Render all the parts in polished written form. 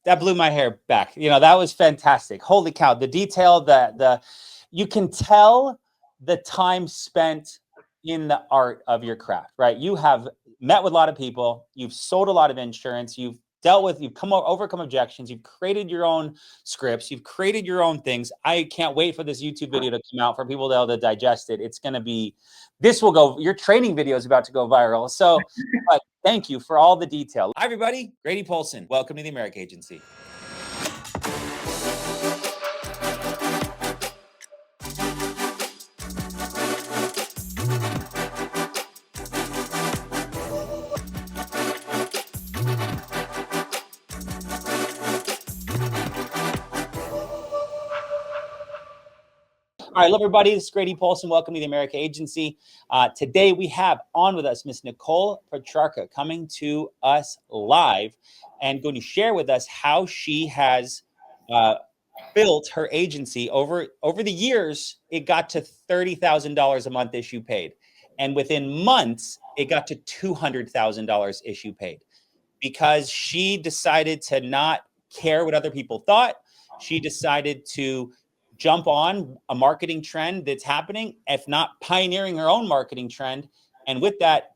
That blew my hair back. That was fantastic. Holy cow. The detail, you can tell the time spent in the art of your craft, right? You have met with a lot of people. You've sold a lot of insurance. You've overcome objections. You've created your own scripts. You've created your own things. I can't wait for this YouTube video to come out for people to be able to digest it. Your training video is about to go viral. So, but thank you for all the detail. Hi, everybody. Grady Polson. Welcome to the America Agency. All right, hello, everybody. This is Grady Polson. Welcome to the America Agency. Today, we have on with us Miss Nicole Petrarca coming to us live and going to share with us how she has built her agency over the years. It got to $30,000 a month issue paid. And within months, it got to $200,000 issue paid because she decided to not care what other people thought. She decided to jump on a marketing trend that's happening, if not pioneering her own marketing trend. And with that,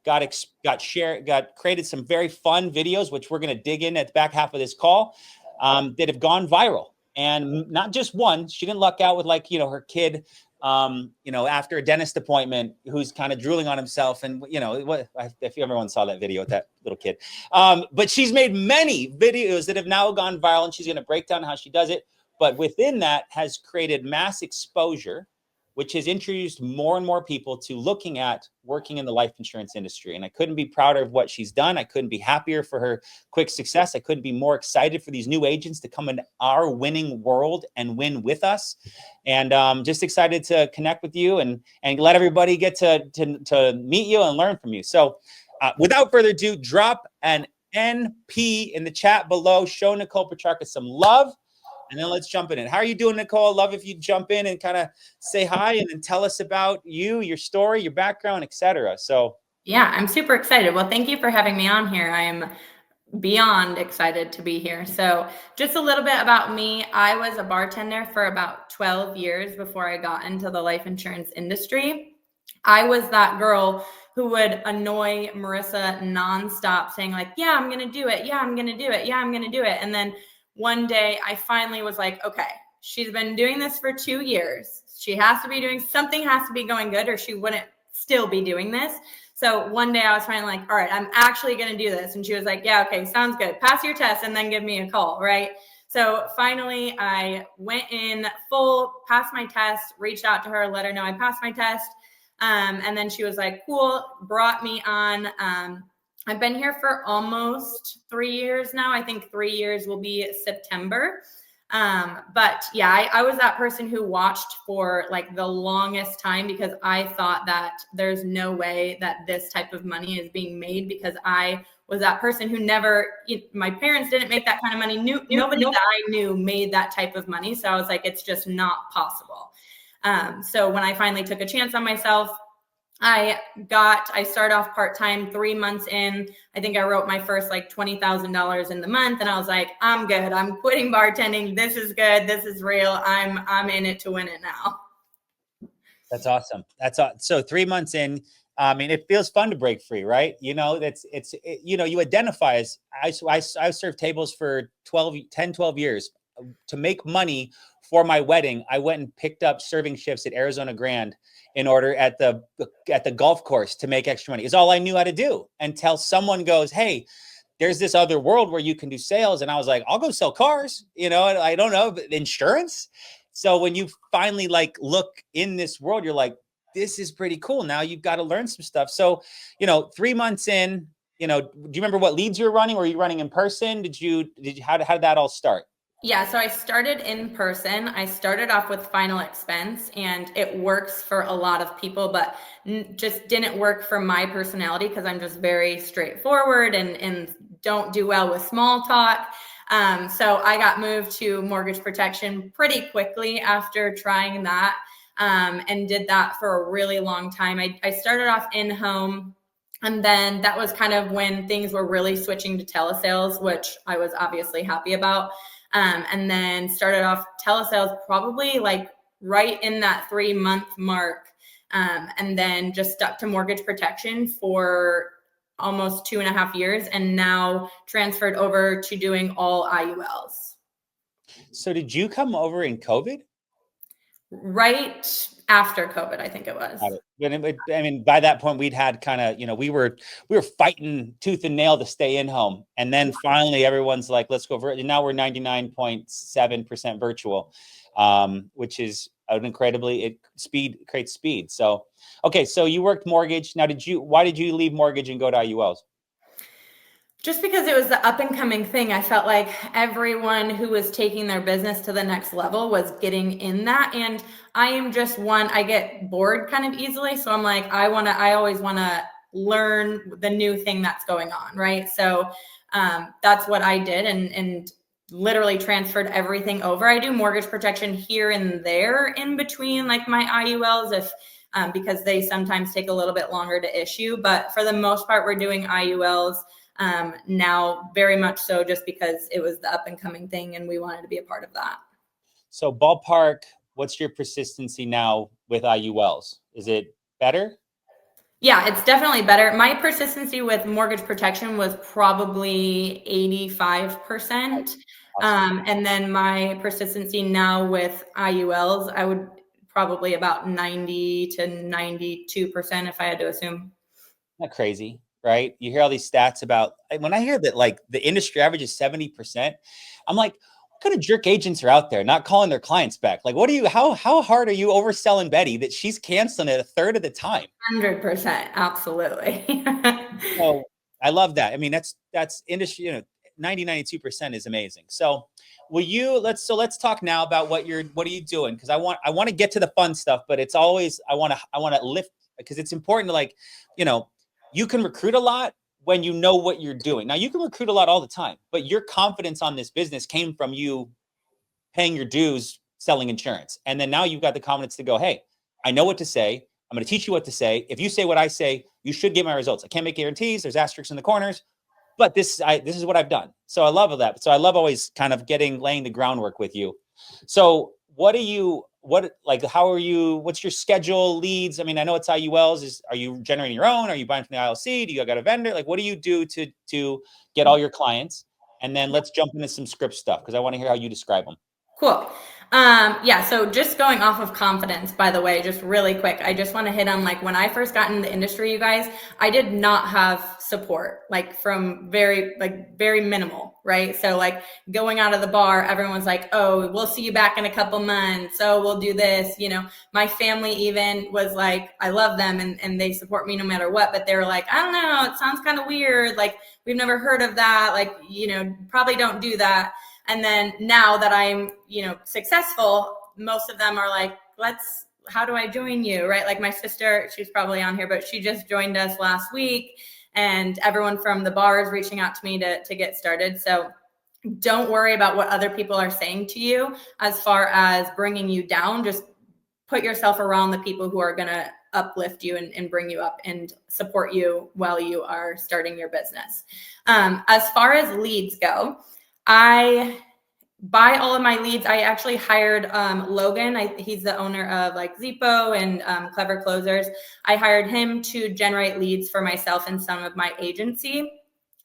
created some very fun videos, which we're going to dig in at the back half of this call, that have gone viral. And not just one. She didn't luck out with her kid, after a dentist appointment, who's kind of drooling on himself. And, if everyone saw that video with that little kid. But she's made many videos that have now gone viral, and she's going to break down how she does it. But within that has created mass exposure, which has introduced more and more people to looking at working in the life insurance industry. And I couldn't be prouder of what she's done. I couldn't be happier for her quick success. I couldn't be more excited for these new agents to come into our winning world and win with us. And just excited to connect with you and let everybody get to meet you and learn from you. So without further ado, drop an NP in the chat below. Show Nicole Petrarca some love. And then let's jump in. How are you doing, Nicole? Love if you jump in and kind of say hi and then tell us about you, your story, your background, etc. So yeah, I'm super excited. Well, thank you for having me on here. I am beyond excited to be here. So just a little bit about me. I was a bartender for about 12 years before I got into the life insurance industry. I was that girl who would annoy Marissa nonstop saying yeah, I'm going to do it. Yeah, I'm going to do it. Yeah, I'm going to do it. And then one day I finally was like, okay, she's been doing this for 2 years. Something has to be going good or she wouldn't still be doing this. So one day I was finally like, all right, I'm actually going to do this. And she was like, yeah, okay, sounds good. Pass your test and then give me a call, right? So finally I went in passed my test, reached out to her, let her know I passed my test. And then she was like, cool, brought me on. I've been here for almost 3 years now. I think 3 years will be September. But yeah, I was that person who watched for the longest time because I thought that there's no way that this type of money is being made because I was that person who my parents didn't make that kind of money. Nobody that I knew made that type of money. So I was like, it's just not possible. So when I finally took a chance on myself, I started off part-time 3 months in. I think I wrote my first $20,000 in the month. And I was like, I'm good. I'm quitting bartending. This is good. This is real. I'm in it to win it now. That's awesome. So 3 months in, it feels fun to break free, right? You identify as, I served tables for 10, 12 years. To make money for my wedding, I went and picked up serving shifts at Arizona Grand in order at the golf course to make extra money. It's all I knew how to do until someone goes, hey, there's this other world where you can do sales. And I was like, I'll go sell cars. I don't know, but insurance. So when you finally look in this world, you're like, this is pretty cool. Now you've got to learn some stuff. So, 3 months in, do you remember what leads you were running? Were you running in person? How did that all start? Yeah, so I started in person. I started off with final expense and it works for a lot of people, but just didn't work for my personality because I'm just very straightforward and don't do well with small talk. So I got moved to mortgage protection pretty quickly after trying that and did that for a really long time. I started off in home. And then that was kind of when things were really switching to telesales, which I was obviously happy about. And then started off telesales probably like right in that 3-month mark. And then just stuck to mortgage protection for almost 2.5 years, and now transferred over to doing all IULs. So did you come over in COVID? Right after COVID, I think it was. Got it. I mean, by that point, we'd had kind of, we were fighting tooth and nail to stay in home, and then finally, everyone's like, "Let's go virtual." Now we're 99.7% virtual, which is an incredibly it creates speed. So, okay, so you worked mortgage. Now, why did you leave mortgage and go to IULs? Just because it was the up and coming thing, I felt like everyone who was taking their business to the next level was getting in that. And I am just one, I get bored kind of easily. So I'm like, I always want to learn the new thing that's going on. Right. So that's what I did, and literally transferred everything over. I do mortgage protection here and there in between like my IULs because they sometimes take a little bit longer to issue. But for the most part, we're doing IULs. Now, very much so, just because it was the up and coming thing and we wanted to be a part of that. So ballpark, what's your persistency now with IULs? Is it better? Yeah, it's definitely better. My persistency with mortgage protection was probably 85%. Awesome. And then my persistency now with IULs, I would probably about 90 to 92% if I had to assume. Not crazy, right? You hear all these stats about when I hear that like the industry average is 70%, I'm like, what kind of jerk agents are out there not calling their clients back? Like, how hard are you overselling Betty that she's canceling it a third of the time? 100%, absolutely. So I love that. I mean, that's industry, 92% is amazing. So let's talk now about what are you doing? Because I want to get to the fun stuff, but it's always I want to lift, because it's important to, like, you can recruit a lot when you know what you're doing. Now, you can recruit a lot all the time, but your confidence on this business came from you paying your dues selling insurance. And then now you've got the confidence to go, hey, I know what to say. I'm going to teach you what to say. If you say what I say, you should get my results. I can't make guarantees. There's asterisks in the corners, but this is what I've done. So I love that. So I love always kind of laying the groundwork with you. So how are you, what's your schedule, leads? I mean, I know it's IULs. Are you generating your own? Are you buying from the ILC? Do you got a vendor? Like, what do you do to get all your clients? And then let's jump into some script stuff, because I want to hear how you describe them. Cool. Yeah, so just going off of confidence, by the way, just really quick, I just want to hit on, like, when I first got in the industry, you guys, I did not have support, like from very minimal, right? So like going out of the bar, everyone's like, oh, we'll see you back in a couple months. Oh, we'll do this. My family even was like, I love them and they support me no matter what, but they were like, I don't know, it sounds kind of weird. Like, we've never heard of that. Like, probably don't do that. And then now that I'm, successful, most of them are like, how do I join you? Right? Like my sister, she's probably on here, but she just joined us last week, and everyone from the bar is reaching out to me to get started. So don't worry about what other people are saying to you as far as bringing you down. Just put yourself around the people who are going to uplift you and bring you up and support you while you are starting your business. As far as leads go, I buy all of my leads. I actually hired Logan. He's the owner of like Zippo and Clever Closers. I hired him to generate leads for myself and some of my agency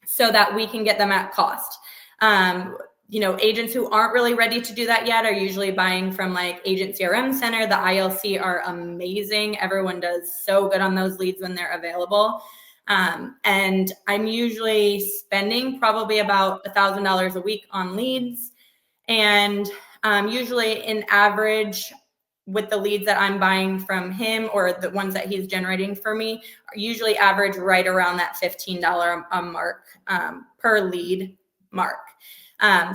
so that we can get them at cost. Agents who aren't really ready to do that yet are usually buying from like Agent CRM Center. The ILC are amazing. Everyone does so good on those leads when they're available. And I'm usually spending probably about $1,000 a week on leads. And usually in average with the leads that I'm buying from him or the ones that he's generating for me, usually average right around that $15 a mark per lead mark.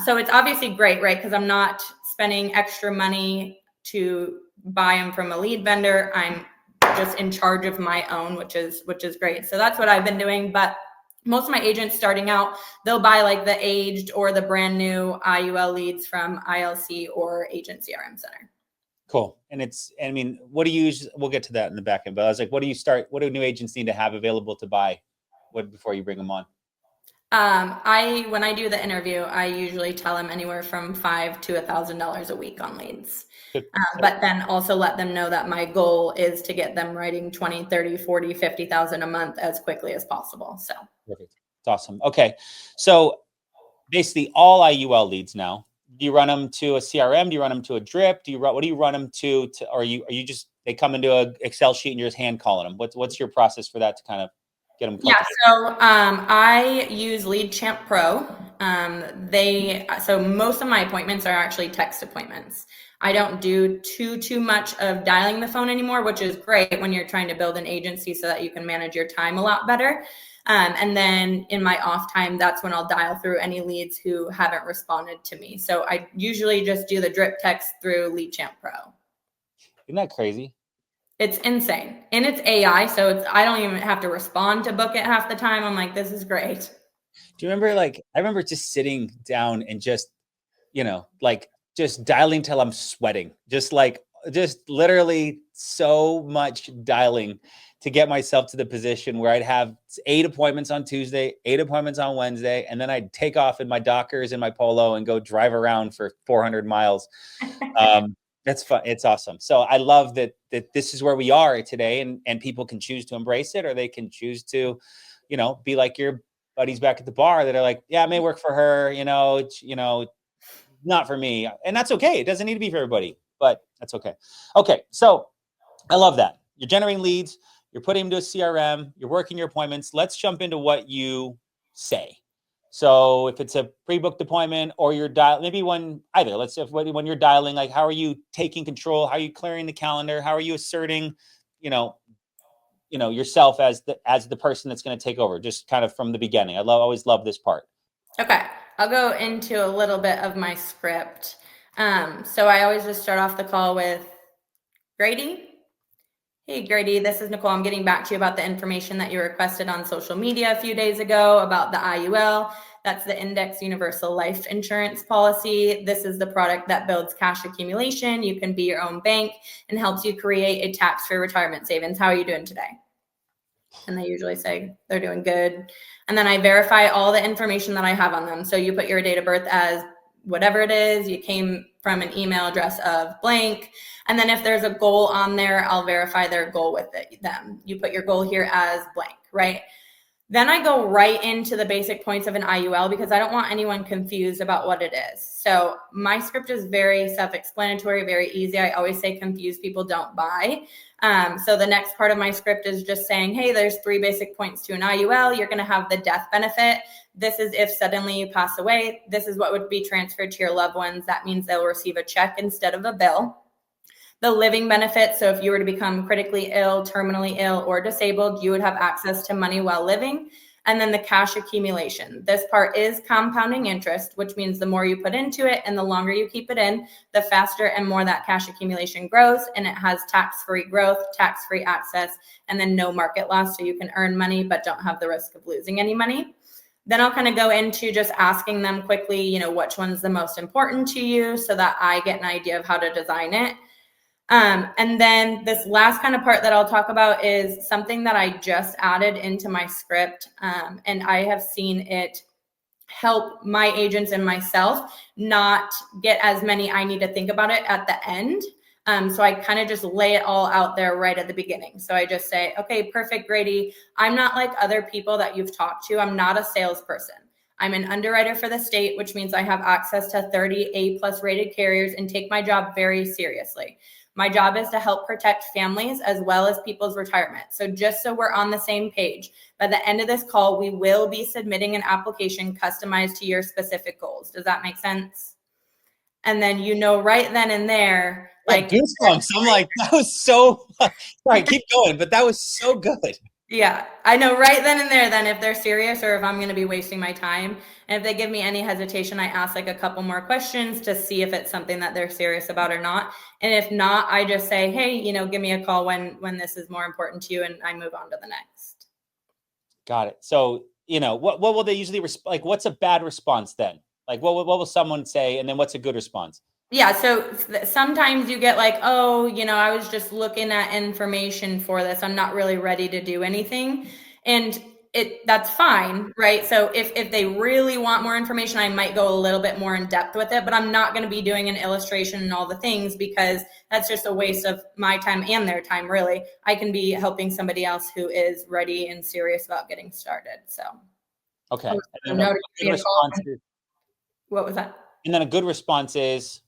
So it's obviously great, right? Because I'm not spending extra money to buy them from a lead vendor. I'm just in charge of my own, which is great. So that's what I've been doing. But most of my agents starting out, they'll buy like the aged or the brand new IUL leads from ILC or Agent CRM Center. Cool. And what do you use? We'll get to that in the back end, but I was like, what do new agents need to have available to buy? before you bring them on? When I do the interview, I usually tell them anywhere from $500 to $1,000 a week on leads. Good. But then also let them know that my goal is to get them writing 20, 30, 40, 50,000 a month as quickly as possible. So Perfect. It's awesome. Okay. So basically all IUL leads now. Do you run them to a CRM? Do you run them to a drip? What do you run them to or are you just, they come into an Excel sheet and you're just hand calling them? What's your process for that to kind of get them cultivated? yeah, so I use LeadChamp Pro. So most of my appointments are actually text appointments. I don't do too much of dialing the phone anymore, which is great when you're trying to build an agency so that you can manage your time a lot better. And then in my off time, that's when I'll dial through any leads who haven't responded to me. So I usually just do the drip text through LeadChamp Pro. Isn't that crazy? It's insane. And it's AI, so I don't even have to respond to book it half the time. I'm like, this is great. Do you remember, like, I remember just sitting down and just, like just dialing till I'm sweating, just literally so much dialing to get myself to the position where I'd have 8 appointments on Tuesday, 8 appointments on Wednesday, and then I'd take off in my Dockers and my Polo and go drive around for 400 miles. That's fun. It's awesome. So I love that this is where we are today, and people can choose to embrace it, or they can choose to, be like your buddies back at the bar that are like, yeah, it may work for her, it's, not for me. And that's okay. It doesn't need to be for everybody, but that's okay. Okay. So I love that. You're generating leads, you're putting them to a CRM, you're working your appointments. Let's jump into what you say. So if it's a pre-booked appointment or you're maybe when you're dialing, like, how are you taking control? How are you clearing the calendar? How are you asserting, yourself as the person that's going to take over, just kind of from the beginning? Always love this part. Okay. I'll go into a little bit of my script. So I always just start off the call with, Grady. Hey, Grady, this is Nicole. I'm getting back to you about the information that you requested on social media a few days ago about the IUL. That's the Index Universal Life Insurance Policy. This is the product that builds cash accumulation. You can be your own bank and helps you create a tax-free retirement savings. How are you doing today? And they usually say they're doing good. And then I verify all the information that I have on them. So you put your date of birth as whatever it is, you came from an email address of blank. And then if there's a goal on there, I'll verify their goal with them. You put your goal here as blank, right? Then I go right into the basic points of an IUL because I don't want anyone confused about what it is. So my script is very self-explanatory, very easy. I always say confused people don't buy. So the next part of my script is just saying, hey, there's 3 basic points to an IUL. You're going to have the death benefit. This is if suddenly you pass away. This is what would be transferred to your loved ones. That means they'll receive a check instead of a bill. The living benefit, so if you were to become critically ill, terminally ill, or disabled, you would have access to money while living. And then the cash accumulation. This part is compounding interest, which means the more you put into it and the longer you keep it in, the faster and more that cash accumulation grows. And it has tax-free growth, tax-free access, and then no market loss. So you can earn money, but don't have the risk of losing any money. Then I'll kind of go into just asking them quickly, which one's the most important to you so that I get an idea of how to design it. And then this last kind of part that I'll talk about is something that I just added into my script. And I have seen it help my agents and myself not get as many I need to think about it at the end. So I kind of just lay it all out there right at the beginning. So I just say, okay, perfect, Grady. I'm not like other people that you've talked to. I'm not a salesperson. I'm an underwriter for the state, which means I have access to 30 A+ rated carriers and take my job very seriously. My job is to help protect families as well as people's retirement. So just so we're on the same page, by the end of this call, we will be submitting an application customized to your specific goals. Does that make sense? And then right then and there, like goosebumps. I'm like, that was so, sorry, keep going, but that was so good. Yeah, I know right then and there, then if they're serious or if I'm going to be wasting my time. And if they give me any hesitation, I ask like a couple more questions to see if it's something that they're serious about or not. And if not, I just say, hey, give me a call when this is more important to you, and I move on to the next. Got it. So, what will they usually like, what's a bad response then? Like, what will someone say? And then what's a good response? Yeah. So sometimes you get like, oh, I was just looking at information for this. I'm not really ready to do anything. And that's fine, right? So if they really want more information, I might go a little bit more in depth with it, but I'm not going to be doing an illustration and all the things, because that's just a waste of my time and their time, really. I can be helping somebody else who is ready and serious about getting started. So Okay. And then a good response is, what was that? And then a good response is,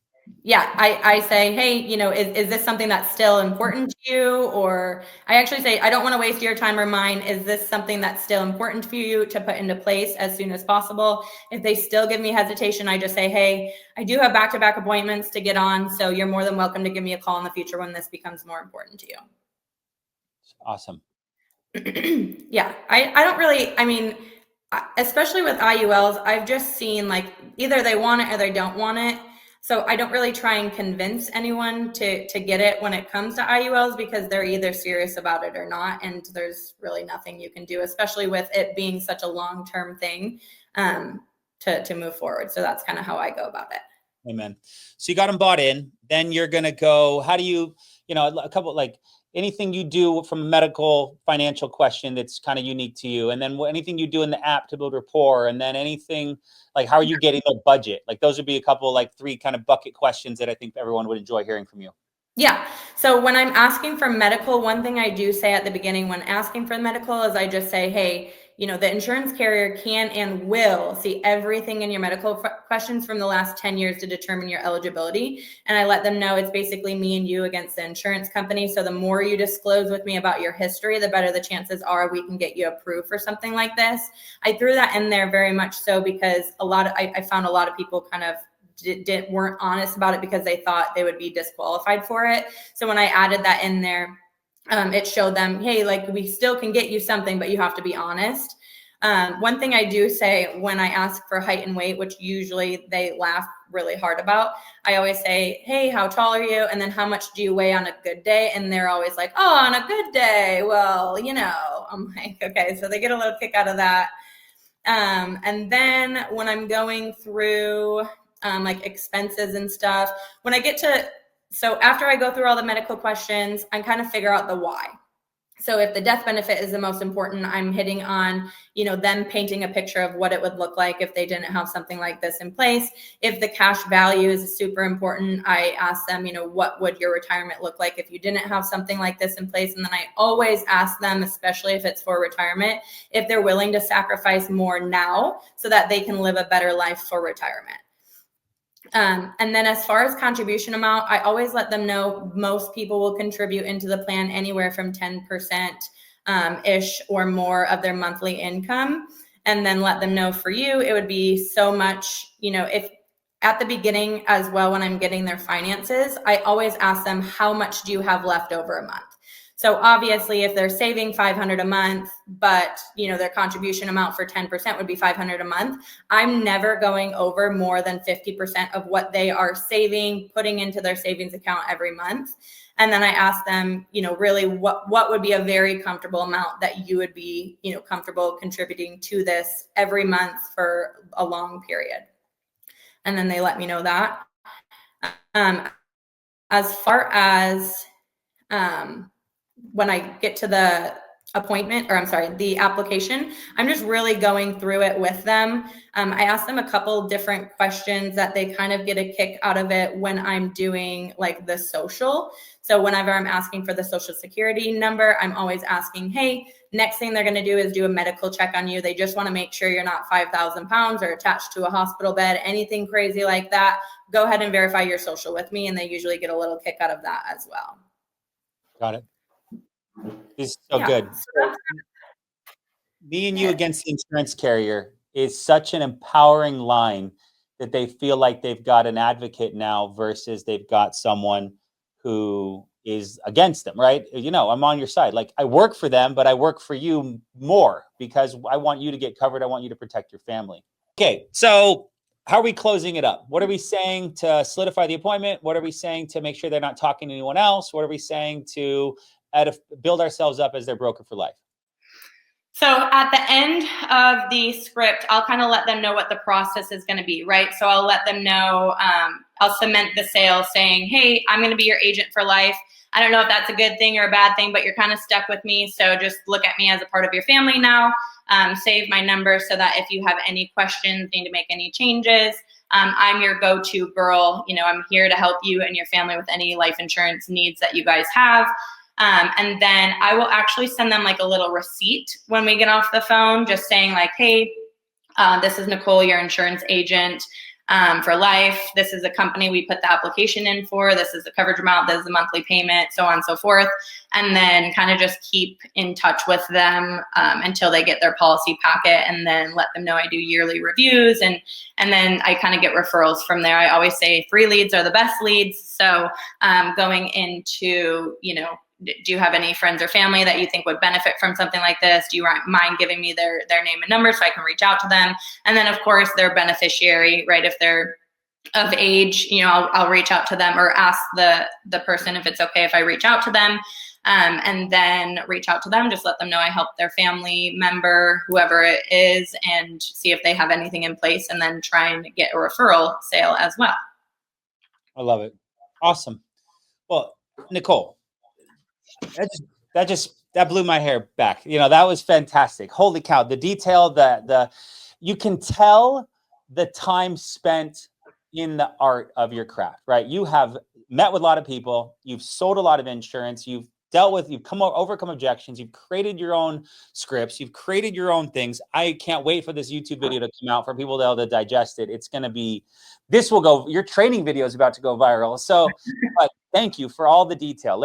yeah, I say, hey, is this something that's still important to you? Or I actually say, I don't want to waste your time or mine. Is this something that's still important for you to put into place as soon as possible? If they still give me hesitation, I just say, hey, I do have back-to-back appointments to get on, so you're more than welcome to give me a call in the future when this becomes more important to you. Awesome. Yeah, I don't really, especially with IULs, I've just seen like either they want it or they don't want it. So I don't really try and convince anyone to get it when it comes to IULs, because they're either serious about it or not. And there's really nothing you can do, especially with it being such a long-term thing, to move forward. So that's kind of how I go about it. Amen. So you got them bought in, then you're going to go, how do you, a couple, like anything you do from a medical financial question that's kind of unique to you. And then anything you do in the app to build rapport. And then anything like, how are you getting the budget? Like those would be a couple, like 3 kind of bucket questions that I think everyone would enjoy hearing from you. Yeah. So when I'm asking for medical, one thing I do say at the beginning when asking for medical is I just say, hey, the insurance carrier can and will see everything in your medical questions from the last 10 years to determine your eligibility. And I let them know it's basically me and you against the insurance company. So the more you disclose with me about your history, the better the chances are we can get you approved for something like this. I threw that in there very much so because I found a lot of people kind of weren't honest about it because they thought they would be disqualified for it. So when I added that in there, it showed them, hey, like we still can get you something, but you have to be honest. One thing I do say when I ask for height and weight, which usually they laugh really hard about, I always say, hey, how tall are you? And then how much do you weigh on a good day? And they're always like, oh, on a good day. Well, I'm like, okay, so they get a little kick out of that. And then when I'm going through like expenses and stuff, when I get to, so after I go through all the medical questions, I kind of figure out the why. So if the death benefit is the most important, I'm hitting on, them painting a picture of what it would look like if they didn't have something like this in place. If the cash value is super important, I ask them, what would your retirement look like if you didn't have something like this in place? And then I always ask them, especially if it's for retirement, if they're willing to sacrifice more now so that they can live a better life for retirement. And then as far as contribution amount, I always let them know most people will contribute into the plan anywhere from 10% ish or more of their monthly income. And then let them know for you, it would be so much, if at the beginning as well, when I'm getting their finances, I always ask them, how much do you have left over a month? So obviously if they're saving $500 a month, but their contribution amount for 10% would be $500 a month, I'm never going over more than 50% of what they are saving, putting into their savings account every month. And then I ask them, really what would be a very comfortable amount that you would be, comfortable contributing to this every month for a long period. And then they let me know that. As far as, when I get to the the application, I'm just really going through it with them. I ask them a couple different questions that they kind of get a kick out of it when I'm doing like the social. So whenever I'm asking for the social security number, I'm always asking, hey, next thing they're going to do is do a medical check on you. They just want to make sure you're not 5,000 pounds or attached to a hospital bed, anything crazy like that. Go ahead and verify your social with me. And they usually get a little kick out of that as well. Got it. This is so good. So, me and you against the insurance carrier is such an empowering line that they feel like they've got an advocate now versus they've got someone who is against them, right? I'm on your side. Like I work for them, but I work for you more because I want you to get covered. I want you to protect your family. Okay. So how are we closing it up? What are we saying to solidify the appointment? What are we saying to make sure they're not talking to anyone else? What are we saying to build ourselves up as their broker for life? So at the end of the script, I'll kind of let them know what the process is going to be, right? So I'll let them know, I'll cement the sale saying, hey, I'm going to be your agent for life. I don't know if that's a good thing or a bad thing, but you're kind of stuck with me. So just look at me as a part of your family now. save my number so that if you have any questions, need to make any changes, I'm your go-to girl. You know, I'm here to help you and your family with any life insurance needs that you guys have. And then I will actually send them like a little receipt when we get off the phone, just saying like, hey, this is Nicole, your insurance agent for life. This is the company we put the application in for. This is the coverage amount. This is the monthly payment, so on and so forth. And then kind of just keep in touch with them until they get their policy packet, and then let them know I do yearly reviews. And then I kind of get referrals from there. I always say free leads are the best leads. So going into, you know, do you have any friends or family that you think would benefit from something like this? Do you mind giving me their name and number so I can reach out to them? And then of course their beneficiary, right? If they're of age, you know, I'll reach out to them, or ask the person if it's okay if I reach out to them. And then reach out to them, just let them know I helped their family member, whoever it is, and see if they have anything in place, and then try and get a referral sale as well. I love it. Awesome. Well, Nicole, that blew my hair back. You know, that was fantastic. Holy cow. The detail, you can tell the time spent in the art of your craft, right? You have met with a lot of people. You've sold a lot of insurance. You've overcome objections. You've created your own scripts. You've created your own things. I can't wait for this YouTube video to come out for people to be able to digest it. It's going to be, your training video is about to go viral. So thank you for all the detail.